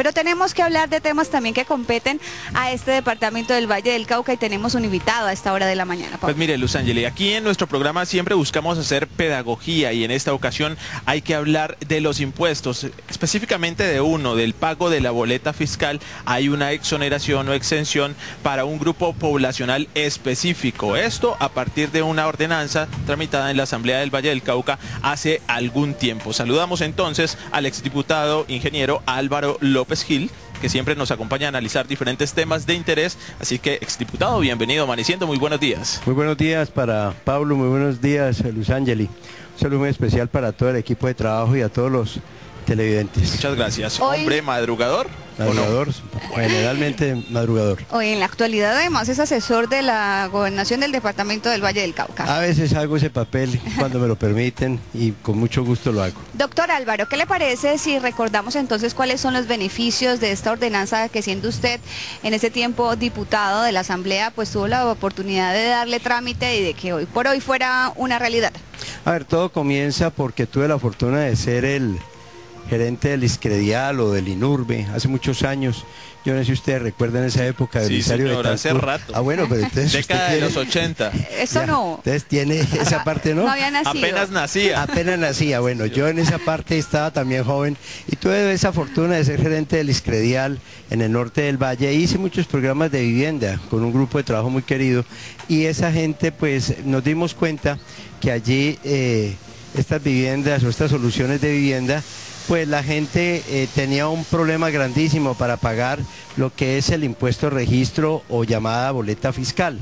Pero tenemos que hablar de temas también que competen a este departamento del Valle del Cauca y tenemos un invitado a esta hora de la mañana, Pablo. Pues mire, Luz Ángel, aquí en nuestro programa siempre buscamos hacer pedagogía y en esta ocasión hay que hablar de los impuestos, específicamente de uno, del pago de la boleta fiscal. Hay una exoneración o exención para un grupo poblacional específico. Esto a partir de una ordenanza tramitada en la Asamblea del Valle del Cauca hace algún tiempo. Saludamos entonces al exdiputado ingeniero Álvaro López Gil, que siempre nos acompaña a analizar diferentes temas de interés. Así que, exdiputado, bienvenido, amaneciendo, muy buenos días. Muy buenos días para Pablo, muy buenos días, Luz Ángel. Un saludo muy especial para todo el equipo de trabajo y a todos los televidentes. Muchas gracias. Hoy... Hombre madrugador. Madrugador, no? Generalmente madrugador. Hoy en la actualidad además es asesor de la gobernación del departamento del Valle del Cauca. A veces hago ese papel cuando me lo permiten y con mucho gusto lo hago. Doctor Álvaro, ¿qué le parece si recordamos entonces cuáles son los beneficios de esta ordenanza que, siendo usted en ese tiempo diputado de la Asamblea, pues tuvo la oportunidad de darle trámite y de que hoy por hoy fuera una realidad? A ver, todo comienza porque tuve la fortuna de ser el gerente del Iscredial o del INURBE hace muchos años. Yo no sé si ustedes recuerdan esa época del Belisario señor, hace rato. Ah, bueno, pero entonces década de los 80. Eso ya, no. Entonces tiene esa parte, ¿no? No había nacido. Apenas nacía. Apenas nacía. Bueno, yo en esa parte estaba también joven y tuve esa fortuna de ser gerente del Iscredial en el norte del Valle. Hice muchos programas de vivienda con un grupo de trabajo muy querido y esa gente, pues, nos dimos cuenta que allí estas viviendas o estas soluciones de vivienda, pues la gente tenía un problema grandísimo para pagar lo que es el impuesto de registro o llamada boleta fiscal.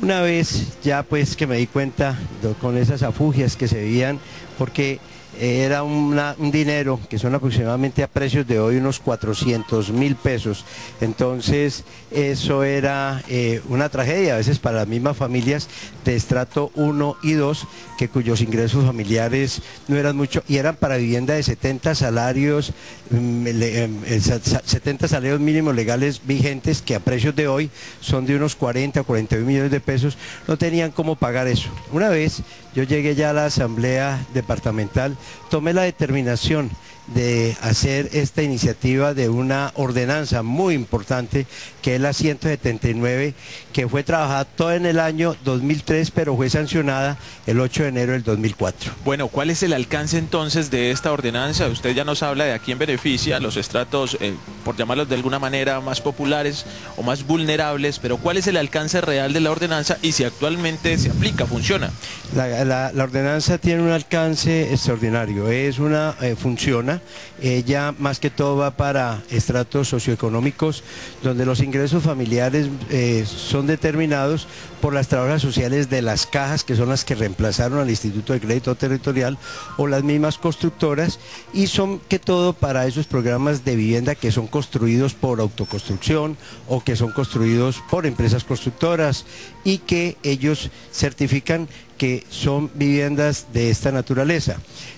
Una vez ya pues que me di cuenta con esas afugias que se veían, porque era un dinero que son aproximadamente a precios de hoy unos 400.000 pesos. Entonces eso era una tragedia a veces para las mismas familias de estrato 1 y 2, cuyos ingresos familiares no eran mucho y eran para vivienda de 70 salarios, 70 salarios mínimos legales vigentes, que a precios de hoy son de unos 40 o 41 millones de pesos. No tenían cómo pagar eso. Una vez yo llegué ya a la Asamblea Departamental, tomé la determinación de hacer esta iniciativa de una ordenanza muy importante, que es la 179, que fue trabajada todo en el año 2003, pero fue sancionada el 8 de enero del 2004. Bueno, ¿cuál es el alcance entonces de esta ordenanza? Usted ya nos habla de a quién beneficia, los estratos, por llamarlos de alguna manera, más populares o más vulnerables, pero ¿cuál es el alcance real de la ordenanza y si actualmente se aplica, funciona? La ordenanza tiene un alcance extraordinario, funciona. Ella más que todo va para estratos socioeconómicos donde los ingresos familiares son determinados por las trabajadoras sociales de las cajas, que son las que reemplazaron al Instituto de Crédito Territorial, o las mismas constructoras, y son que todo para esos programas de vivienda que son construidos por autoconstrucción o que son construidos por empresas constructoras y que ellos certifican que son viviendas de esta naturaleza.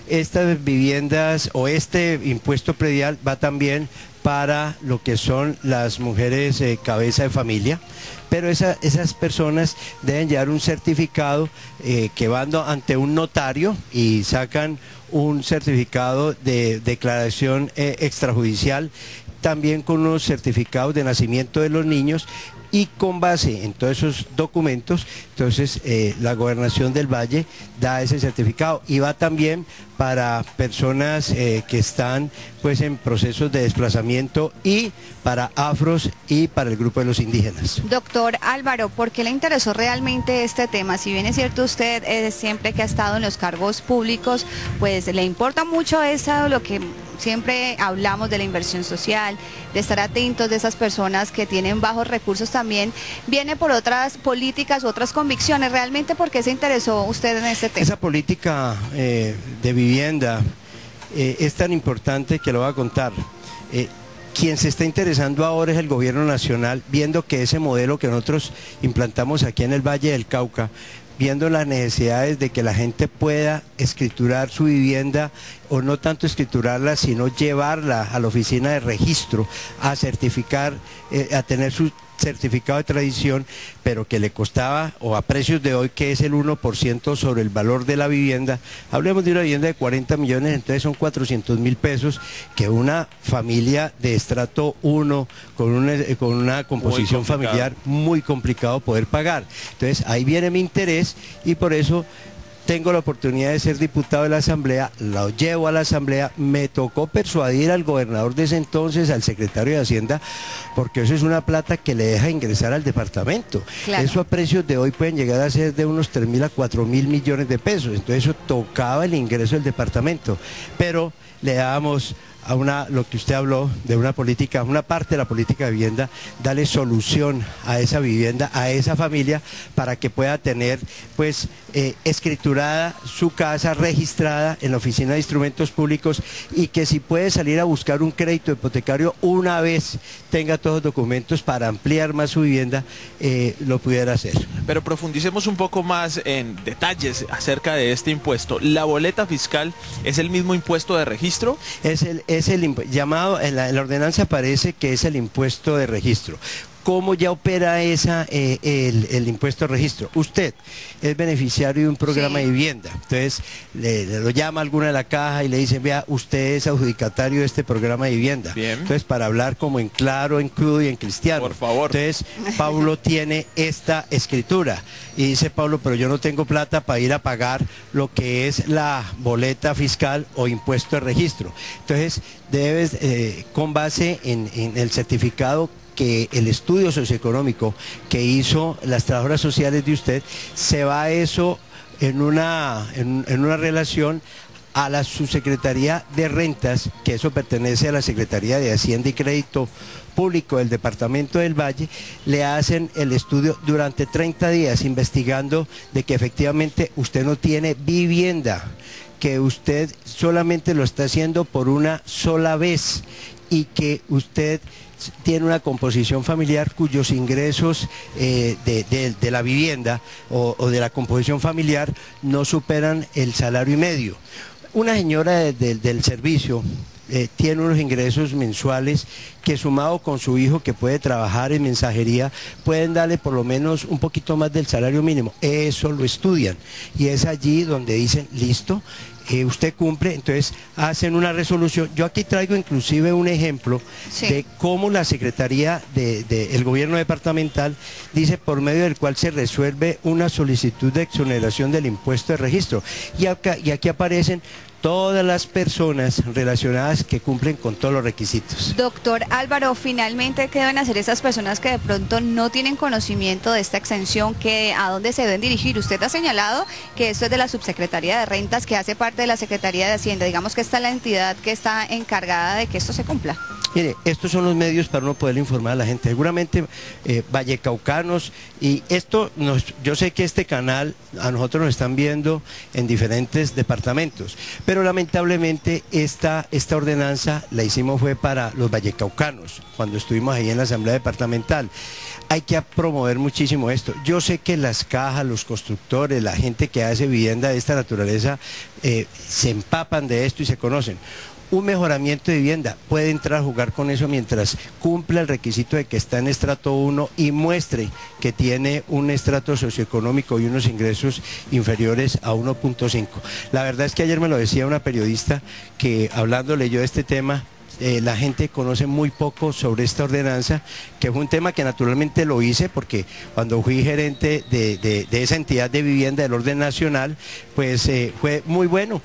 Estas viviendas o este impuesto predial va también para lo que son las mujeres cabeza de familia, pero esas personas deben llevar un certificado que van ante un notario y sacan un certificado de declaración extrajudicial, también con unos certificados de nacimiento de los niños, y con base en todos esos documentos, entonces la Gobernación del Valle da ese certificado y va también para personas que están pues en procesos de desplazamiento y para afros y para el grupo de los indígenas. Doctor Álvaro, ¿por qué le interesó realmente este tema? Si bien es cierto, usted siempre que ha estado en los cargos públicos, pues le importa mucho eso, lo que siempre hablamos de la inversión social, de estar atentos de esas personas que tienen bajos recursos, también viene por otras políticas, otras convicciones. ¿Realmente por qué se interesó usted en este tema? Esa política de vivienda es tan importante que lo voy a contar. Quien se está interesando ahora es el gobierno nacional, viendo que ese modelo que nosotros implantamos aquí en el Valle del Cauca, viendo las necesidades de que la gente pueda escriturar su vivienda, o no tanto escriturarla, sino llevarla a la oficina de registro, a certificar, a tener su certificado de tradición, pero que le costaba, o a precios de hoy, que es el 1% sobre el valor de la vivienda. Hablemos de una vivienda de 40 millones, entonces son 400.000 pesos que una familia de estrato 1 con una composición familiar muy complicado poder pagar. Entonces ahí viene mi interés y por eso tengo la oportunidad de ser diputado de la Asamblea, lo llevo a la Asamblea, me tocó persuadir al gobernador de ese entonces, al secretario de Hacienda, porque eso es una plata que le deja ingresar al departamento. Claro. Eso a precios de hoy pueden llegar a ser de unos 3.000 a 4.000 millones de pesos, entonces eso tocaba el ingreso del departamento, pero le dábamos a lo que usted habló de una política, una parte de la política de vivienda, darle solución a esa vivienda, a esa familia, para que pueda tener pues escriturada su casa, registrada en la Oficina de Instrumentos Públicos, y que si puede salir a buscar un crédito hipotecario una vez tenga todos los documentos para ampliar más su vivienda, lo pudiera hacer. Pero profundicemos un poco más en detalles acerca de este impuesto. ¿La boleta fiscal es el mismo impuesto de registro? Es el llamado, en la ordenanza aparece que es el impuesto de registro. ¿Cómo ya opera el impuesto de registro? Usted es beneficiario de un programa de vivienda, entonces le lo llama alguna de la caja y le dicen, vea, usted es adjudicatario de este programa de vivienda. Bien. Entonces, para hablar como en claro, en crudo y en cristiano. Por favor. Entonces, Pablo tiene esta escritura y dice, Pablo, pero yo no tengo plata para ir a pagar lo que es la boleta fiscal o impuesto de registro. Entonces, debes, con base en el certificado que el estudio socioeconómico que hizo las trabajadoras sociales de usted, se va a eso en una relación a la Subsecretaría de Rentas, que eso pertenece a la Secretaría de Hacienda y Crédito Público del Departamento del Valle, le hacen el estudio durante 30 días investigando de que efectivamente usted no tiene vivienda, que usted solamente lo está haciendo por una sola vez y que usted tiene una composición familiar cuyos ingresos de la vivienda o de la composición familiar no superan el salario y medio. Una señora del servicio tiene unos ingresos mensuales que, sumado con su hijo que puede trabajar en mensajería, pueden darle por lo menos un poquito más del salario mínimo. Eso lo estudian y es allí donde dicen, listo, usted cumple, entonces hacen una resolución. Yo aquí traigo inclusive un ejemplo de cómo la Secretaría del Gobierno Departamental dice por medio del cual se resuelve una solicitud de exoneración del impuesto de registro. Y aquí aparecen todas las personas relacionadas que cumplen con todos los requisitos. Doctor Álvaro, finalmente, ¿qué deben hacer esas personas que de pronto no tienen conocimiento de esta exención? ¿A dónde se deben dirigir? Usted ha señalado que esto es de la Subsecretaría de Rentas, que hace parte de la Secretaría de Hacienda. Digamos que esta es la entidad que está encargada de que esto se cumpla. Mire, estos son los medios para uno poder informar a la gente. Seguramente vallecaucanos, y esto, yo sé que este canal a nosotros nos están viendo en diferentes departamentos, pero lamentablemente esta ordenanza la hicimos fue para los vallecaucanos, cuando estuvimos ahí en la Asamblea Departamental. Hay que promover muchísimo esto. Yo sé que las cajas, los constructores, la gente que hace vivienda de esta naturaleza se empapan de esto y se conocen. Un mejoramiento de vivienda puede entrar a jugar con eso mientras cumpla el requisito de que está en estrato 1 y muestre que tiene un estrato socioeconómico y unos ingresos inferiores a 1.5. La verdad es que ayer me lo decía una periodista que, hablándole yo de este tema, la gente conoce muy poco sobre esta ordenanza, que fue un tema que naturalmente lo hice porque cuando fui gerente de esa entidad de vivienda del orden nacional, pues fue muy bueno.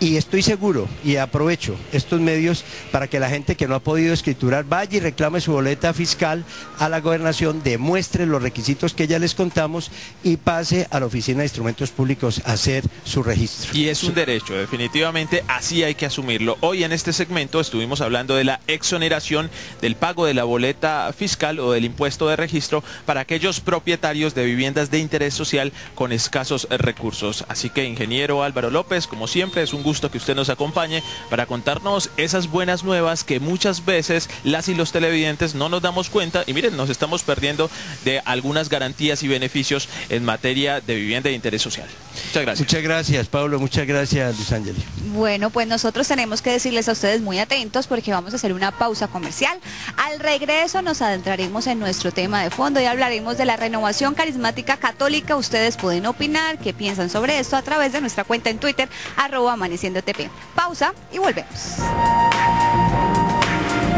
Y estoy seguro, y aprovecho estos medios para que la gente que no ha podido escriturar vaya y reclame su boleta fiscal a la gobernación, demuestre los requisitos que ya les contamos y pase a la Oficina de Instrumentos Públicos a hacer su registro. Y es un derecho, definitivamente, así hay que asumirlo. Hoy en este segmento estuvimos hablando de la exoneración del pago de la boleta fiscal o del impuesto de registro para aquellos propietarios de viviendas de interés social con escasos recursos. Así que, ingeniero Álvaro López, como siempre, es un gusto que usted nos acompañe para contarnos esas buenas nuevas que muchas veces las y los televidentes no nos damos cuenta, y miren, nos estamos perdiendo de algunas garantías y beneficios en materia de vivienda de interés social. Muchas gracias. Muchas gracias, Pablo. Muchas gracias, Luis Ángel. Bueno, pues nosotros tenemos que decirles a ustedes muy atentos porque vamos a hacer una pausa comercial. Al regreso nos adentraremos en nuestro tema de fondo y hablaremos de la renovación carismática católica. Ustedes pueden opinar qué piensan sobre esto a través de nuestra cuenta en Twitter, @amaneciendotp. Pausa y volvemos.